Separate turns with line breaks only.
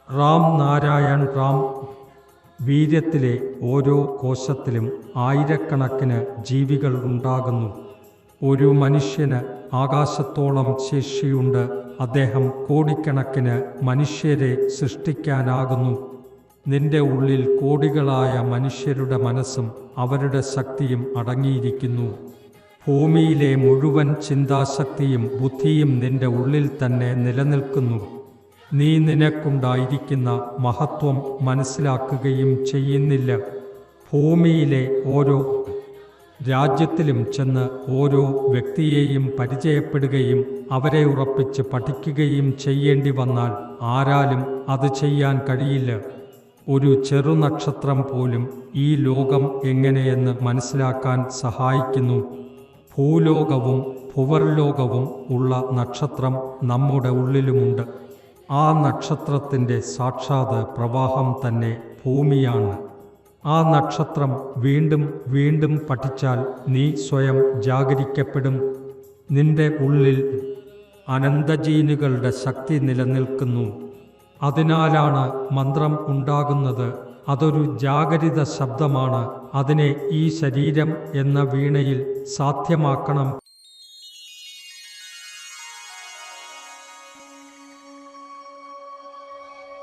റാം നാരായൺ റാം. വീര്യത്തിലെ ഓരോ കോശത്തിലും ആയിരക്കണക്കിന് ജീവികൾ ഉണ്ടാകുന്നു. ഒരു മനുഷ്യന് ആകാശത്തോളം ശേഷിയുണ്ട്. അദ്ദേഹം കോടിക്കണക്കിന് മനുഷ്യരെ സൃഷ്ടിക്കാനാകുന്നു. നിന്റെ ഉള്ളിൽ കോടികളായ മനുഷ്യരുടെ മനസ്സും അവരുടെ ശക്തിയും അടങ്ങിയിരിക്കുന്നു. ഭൂമിയിലെ മുഴുവൻ ചിന്താശക്തിയും ബുദ്ധിയും നിന്റെ ഉള്ളിൽ തന്നെ നിലനിൽക്കുന്നു. നീ നിനക്കുണ്ടായിരിക്കുന്ന മഹത്വം മനസ്സിലാക്കുകയും ചെയ്യുന്നില്ല. ഭൂമിയിലെ ഓരോ രാജ്യത്തിലും ചെന്ന് ഓരോ വ്യക്തിയെയും പരിചയപ്പെടുകയും അവരെ ഉറപ്പിച്ച് പഠിക്കുകയും ചെയ്യേണ്ടി വന്നാൽ ആരാലും അത് ചെയ്യാൻ കഴിയില്ല. ഒരു ചെറുനക്ഷത്രം പോലും ഈ ലോകം എങ്ങനെയെന്ന് മനസ്സിലാക്കാൻ സഹായിക്കുന്നു. ഭൂലോകവും ഭുവർലോകവും ഉള്ള നക്ഷത്രം നമ്മുടെ ഉള്ളിലുമുണ്ട്. ആ നക്ഷത്രത്തിൻ്റെ സാക്ഷാത് പ്രവാഹം തന്നെ ഭൂമിയാണ്. ആ നക്ഷത്രം വീണ്ടും വീണ്ടും പഠിച്ചാൽ നീ സ്വയം ജാഗരിക്കപ്പെടും. നിന്റെ ഉള്ളിൽ അനന്തജീനുകളുടെ ശക്തി നിലനിൽക്കുന്നു. അതിനാലാണ് മന്ത്രം ഉണ്ടാകുന്നത്. അതൊരു ജാഗരിത ശബ്ദമാണ്. അതിനെ ഈ ശരീരം എന്ന വീണയിൽ സാധ്യമാക്കണം.